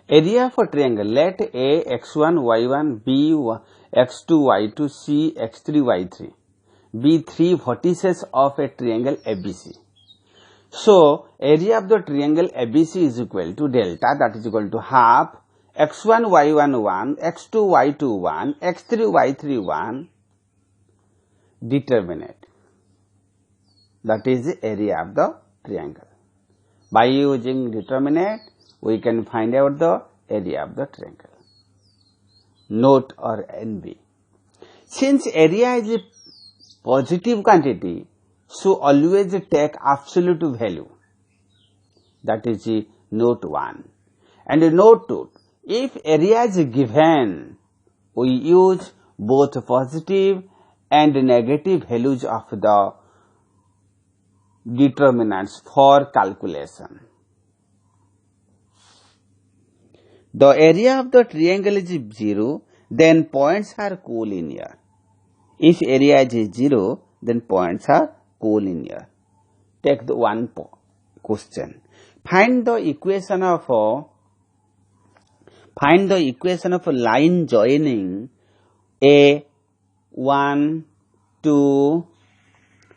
Area of a triangle. Let A x1 y1 B x2 y2 C x3 y3 be three vertices of a triangle ABC. So area of the triangle ABC is equal to delta, that is equal to half x1 y1 1 x2 y2 1 x3 y3 1 determinate, that is the area of the triangle. By using determinate we can find out the area of the triangle. Note or NB. Since area is a positive quantity, so always take absolute value. That is note 1. And note 2. If area is given, we use both positive and negative values of the determinants for calculation. The area of the triangle is 0, then points are collinear. If area is 0, then points are collinear. Take the one question. Find the equation of a line joining A 1 2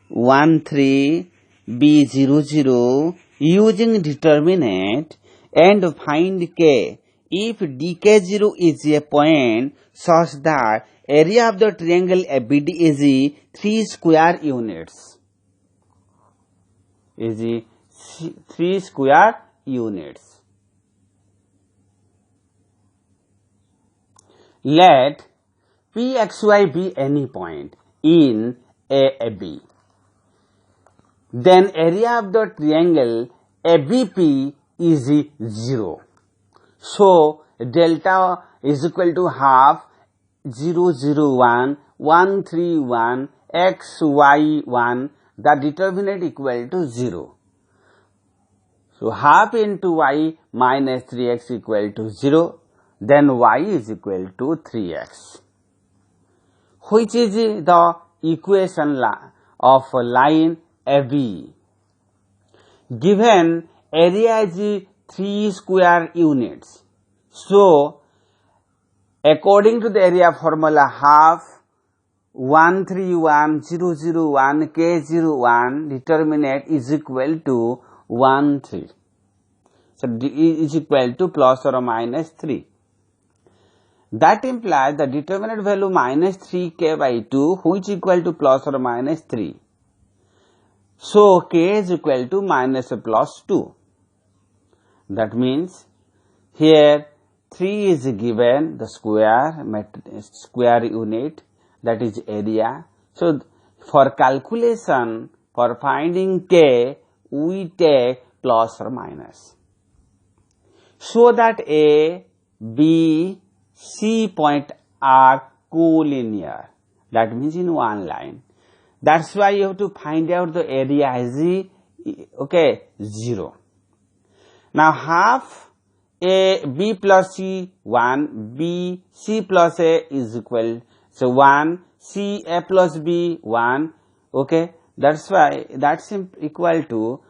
1 3 B 0 0 using determinant, and find K if dk0 is a point such that area of the triangle ABD is 3 square units. Is 3 square units. Let Pxy be any point in AB. Then area of the triangle ABP is 0. So delta is equal to half 0 0 1 1 3 1 x y 1, the determinant equal to 0. So half into y minus 3x equal to 0, then y is equal to 3x, which is the equation of a line AB. Given area is 3 square units, so according to the area formula, half 131 001 K01 determinant is equal to 1 3. So D is equal to plus or minus 3. That implies the determinant value minus 3k by 2, which is equal to plus or minus 3. So k is equal to minus plus 2. That means here 3 is given, the square unit, that is area. So for calculation, for finding k, we take plus or minus, so that A, B, C point are collinear. That means in one line. That's why you have to find out the area is 0. Now half A B plus C 1, B C plus A is equal, so 1, C A plus B 1, okay, that's why that's equal to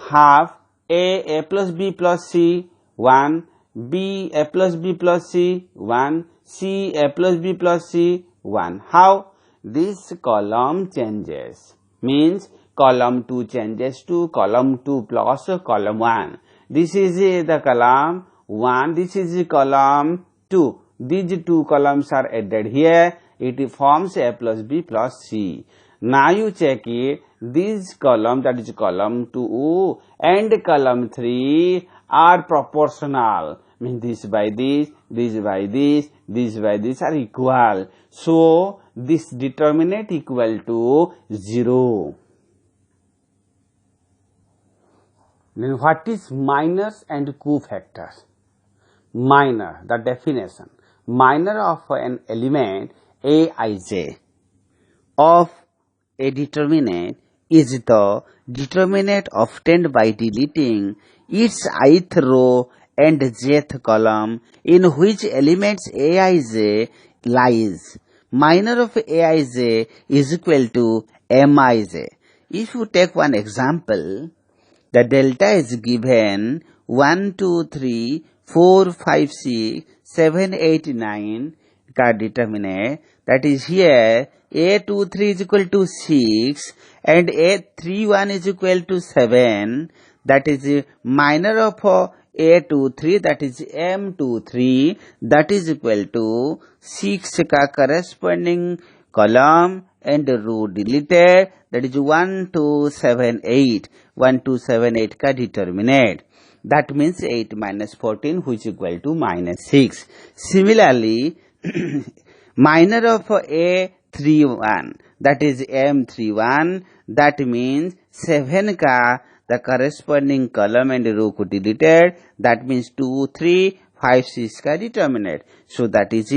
half A plus B plus C 1, B A plus B plus C 1, C A plus B plus C 1. How? This column changes, means column 2 changes to column 2 plus column 1. This is the column 1, this is the column 2. These two columns are added here, it forms A plus B plus C. Now you check it, this column, that is column 2 and column 3 are proportional, means this by this, this by this, this by this are equal. So this determinant equal to 0. Then what is minors and cofactors? Minor, the definition. Minor of an element Aij of a determinant is the determinant obtained by deleting its ith row and jth column in which elements Aij lies. Minor of Aij is equal to Mij. If you take one example, the delta is given 1, 2, 3, 4, 5, 6, 7, 8, 9 का determinant, that is here A23 is equal to 6 and A31 is equal to 7, that is minor of A23, that is M23, that is equal to 6 का corresponding column and row deleted, that is 1, 2, 7, 8, 1, 2, 7, 8 का determinant. That means 8 minus 14, which is equal to minus 6. Similarly, minor of A31, that is M31, that means 7 ka the corresponding column and row ko deleted, that means 2, 3, 5, 6 ka determinant. So that is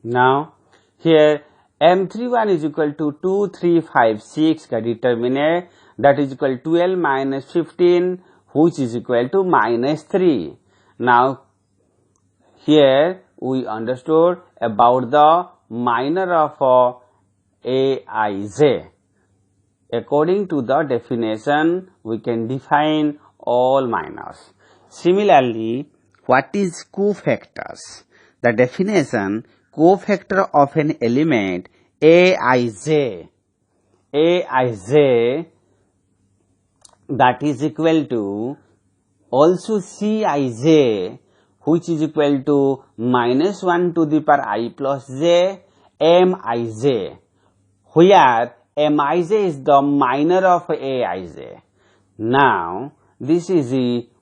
now here M31 is equal to 2, 3, 5, 6 का determinant, that is equal to 12 minus 15, which is equal to minus 3. Now here we understood about the minor of Aij. According to the definition, we can define all minors. Similarly, what is cofactors? The definition: cofactor of an element Aij, that is equal to also Cij, which is equal to minus 1 to the power I plus j, Mij, where Mij is the minor of Aij. Now, this is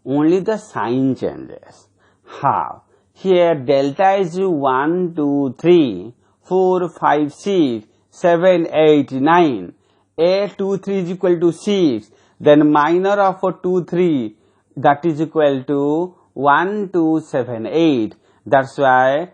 only the sign changes. How? Here delta is 1, 2, 3, 4, 5, 6, 7, 8, 9. A23 is equal to 6. Then minor of 2, 3, that is equal to 1, 2, 7, 8. That's why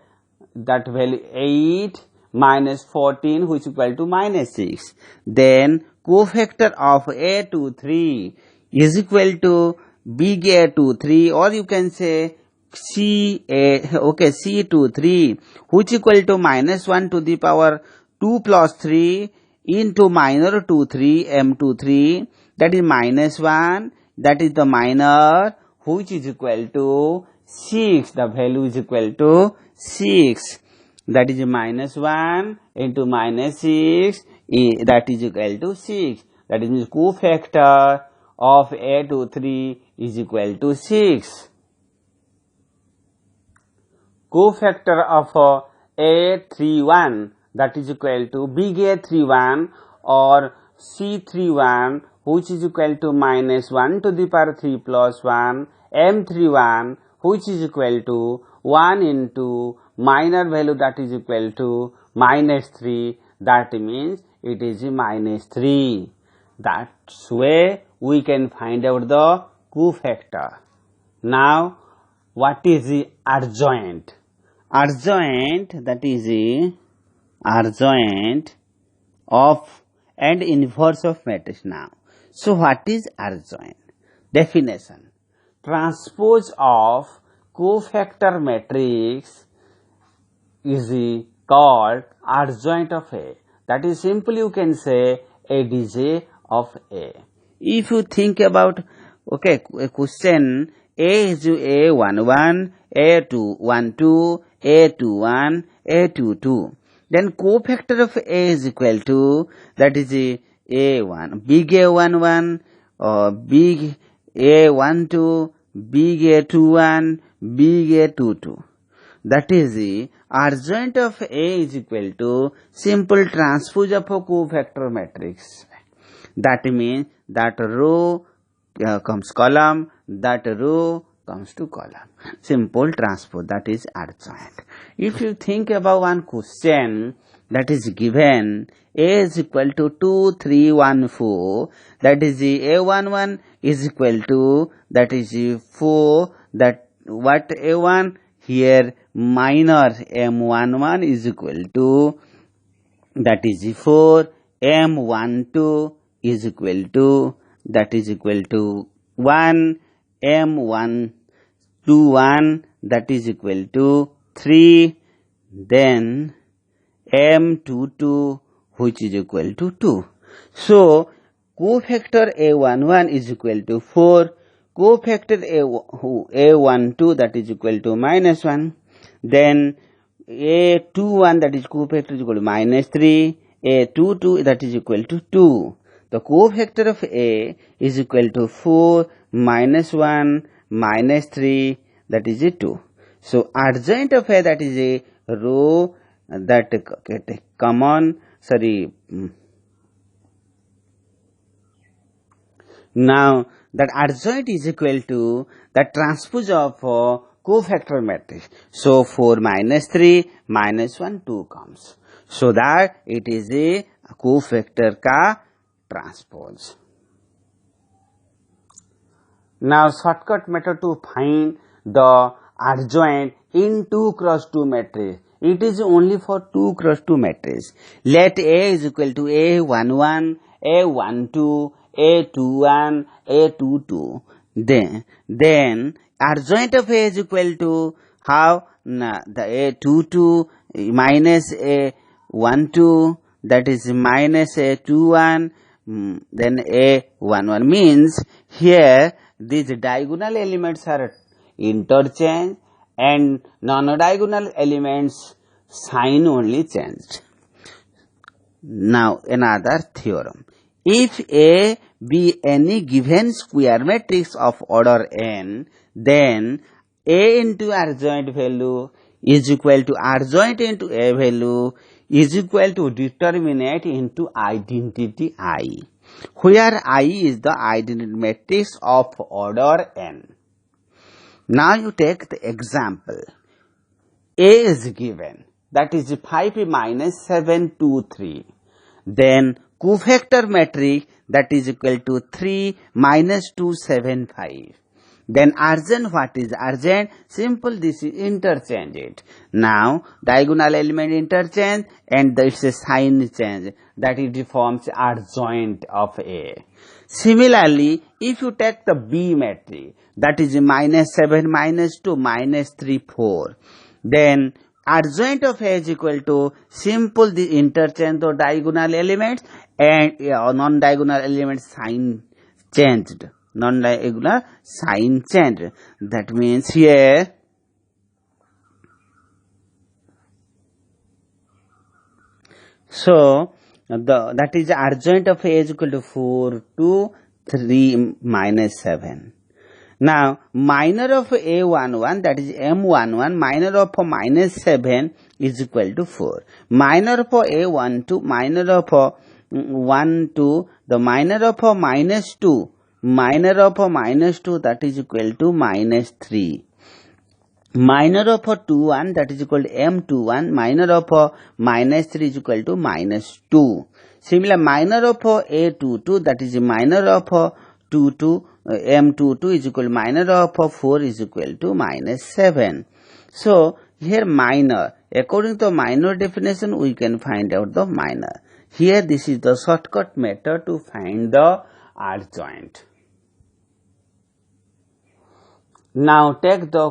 that value 8 minus 14, which is equal to minus 6. Then cofactor of A23 is equal to big A23, or you can say C23, which equal to minus 1 to the power 2 plus 3 into minor 2, 3, M23, that is minus 1, that is the minor, which is equal to 6, the value is equal to 6, that is minus 1 into minus 6, that is equal to 6, that is cofactor of A23 is equal to 6. Cofactor of A31, that is equal to big A31 or C31, which is equal to minus 1 to the power 3 plus 1, M31, which is equal to 1 into minor value, that is equal to minus 3, that means it is minus 3. That's way we can find out the cofactor. Now, what is the adjoint? Adjoint, that is the adjoint of and inverse of matrix. Now, so what is adjoint? Definition: transpose of cofactor matrix is called adjoint of A. That is simply you can say ADJ of A. If you think about, okay, a question, A is A11, A212, A21, A22. Then cofactor of A is equal to, that is A1, big A11, or big A12, big A21, big A22. That is the adjoint of A is equal to simple transpose of a cofactor matrix. That means that row comes column, that row comes to column. Simple transpose, that is adjoint. If you think about one question that is given, A is equal to 2, 3, 1, 4, that is the A11 is equal to, that is 4, that what A1 here minor M11 is equal to, that is 4, M12 is equal to, that is equal to 1, M121, that is equal to 3, then M22, which is equal to 2. So cofactor A11 is equal to 4, cofactor A12 that is equal to -1, then A21 that is cofactor is equal to -3, A22 that is equal to 2. The cofactor of A is equal to 4 -1 -3 that is a 2. So adjoint of A, that is a row that common, now that adjoint is equal to the transpose of cofactor matrix. So 4 -3 -1 2 comes. So that it is a cofactor ka transpose. Now shortcut method to find the adjoint in 2 cross 2 matrix. It is only for 2 cross 2 matrix. Let A is equal to A11, A12, A21, A22. Then adjoint of A is equal to how? The A22 minus A12, that is minus A21, then A11, means here these diagonal elements are interchanged and non-diagonal elements sign only changed. Now another theorem. If A be any given square matrix of order n, then A into adjoint value is equal to adjoint into A value is equal to determinant into identity I, where I is the identity matrix of order n. Now you take the example. A is given, that is 5 minus 7 2 3. Then cofactor matrix, that is equal to 3 minus 2 7 5. Then adjoint, what is adjoint? Simple, this is interchange it. Now diagonal element interchange and it's a sign change, that it forms adjoint of A. Similarly, if you take the B matrix, that is minus 7 minus 2 minus 3 4, then adjoint of A is equal to simple the interchange of diagonal elements and non-diagonal elements sign changed. Non-diagonal sign change. That means here so that is adjoint of A is equal to 4 to 3 minus 7. Now minor of A11, that is M11, minor of minus 7 is equal to 4. Minor of A12, minor of 1 2, the minor of minus 2, minor of minus 2, that is equal to minus 3. Minor of 21, that is equal to M21, minor of minus 3 is equal to minus 2. Similar, minor of A22, that is minor of 22, M22 is equal to minor of 4 is equal to minus 7. So here minor, according to minor definition, we can find out the minor. Here this is the shortcut method to find the adjoint. Now take the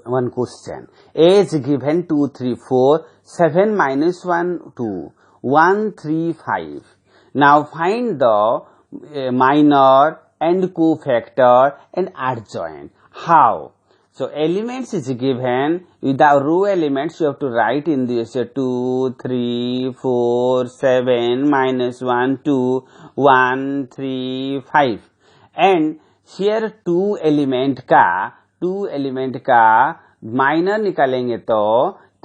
one question. A is given 2 3 4, 7 minus 1 2, 1 3 5. Now find the minor and cofactor and adjoint. How? So elements is given, with the row elements you have to write in this 2 3 4 7 minus 1 2 1 3 5, and here 2 element का minor निकालेंगे तो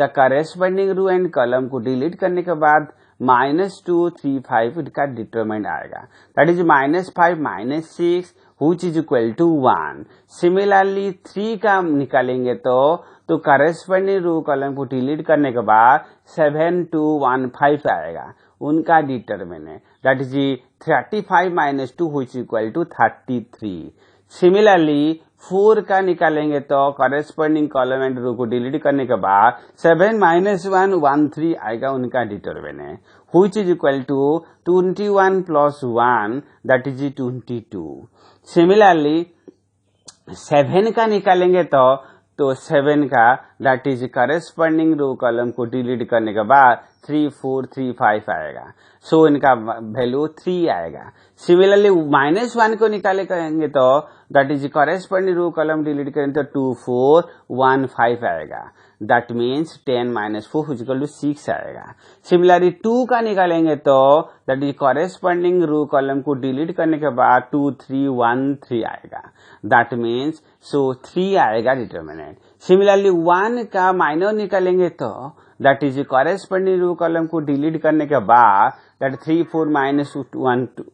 the corresponding row and column को delete करने के बाद -2 3 5 का determinant आएगा, that is -5 -6 which is equal to 1. Similarly 3 का निकालेंगे तो करेस्पॉन्डिंग रो कॉलम को डिलीट करने के बाद 7 2 1 5 आएगा, उनका determinant that is 35 minus 2 which is equal to 33. Similarly 4 का निकालेंगे तो करेस्पॉन्डिंग कॉलम एंड रो को डिलीट करने के बाद 7 minus 1 1 3 आएगा, उनका determinant which is equal to 21 plus 1 that is 22. Similarly 7 का निकालेंगे तो 7 का that is corresponding row column को डिलीट करने के बाद 3 4 3 5 आएगा। सो इनका वैल्यू 3 आएगा। सिमिलरली -1 को निकाले करेंगे तो that is corresponding row column delete करेंगे तो 2 4 1 5 आएगा। दैट मीन्स 10 - 4 इक्वल टू 6 आएगा। सिमिलरली 2 का निकालेंगे तो that is corresponding row column को डिलीट करने के बाद 2 3 1 3 आएगा। दैट मीन्स सो 3 आएगा डिटर्मिनेंट। सिमिलरली 1 का माइनर निकालेंगे तो that is corresponding row column को डिलीट करने के बाद दैट 3 4 -1 2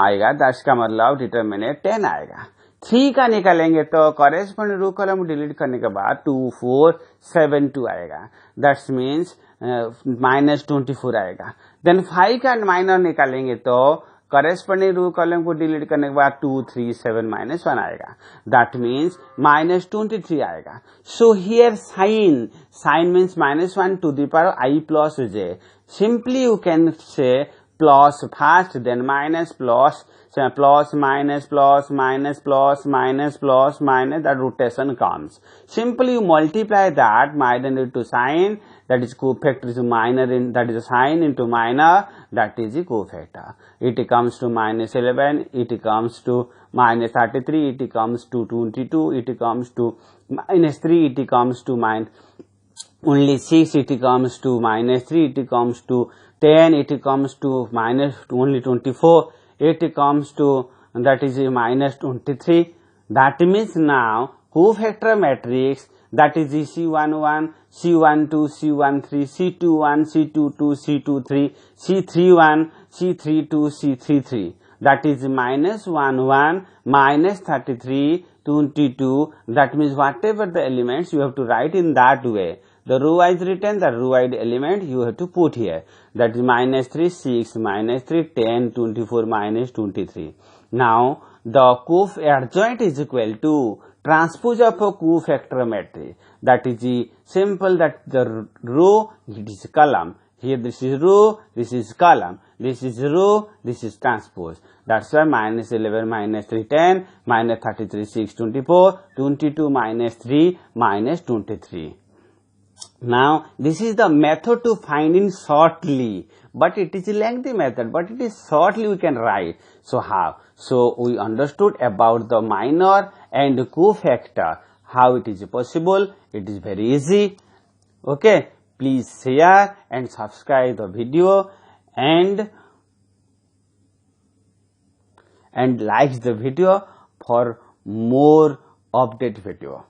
आएगा। दैट्स का मतलब डिटर्मिनेंट 10 आएगा। 3 का निकालेंगे तो करेस्पॉन्डिंग रो कॉलम डिलीट करने के बाद 2 4 7 2 आएगा। दैट्स मीन्स -24 आएगा। देन 5 का माइनर निकालेंगे तो करेस्पॉन्डिंग रो कॉलम को डिलीट करने के बाद 2 3 7 -1 आएगा। दैट मीन्स -23 आएगा। So here sine means -1 to the power I plus j. Simply you can say plus first, then minus, plus minus, plus minus, plus minus, plus minus, that rotation comes. Simply you multiply that minor into sign, that is cofactor is minor in, that is sign into minor, that is the cofactor. It comes to -11, it comes to -33, it comes to 22, it comes to -3, it comes to only 6, it comes to -3, it comes to 10, it comes to only 24, it comes to that is -23. That means now cofactor matrix, that is C11, C12, C13, C21, C22, C23, C31, C32, C33. That is -11, -33, 22. That means whatever the elements you have to write in that way. The row wise written, the row wise element you have to put here. That is -3, 6, -3, 10, 24, -23. Now the adjoint is equal to transpose of a cofactor matrix. That is the simple, that the row, it is column. Here this is row, this is column, this is row, this is transpose. That's why -11, -3, 10, -33, 6, 24, 22, -3, -23. Now this is the method to find in shortly, but it is a lengthy method, but it is shortly we can write. So how? So we understood about the minor and cofactor, how it is possible. It is very easy. Okay, please share and subscribe the video and like the video for more update video.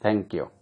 Thank you.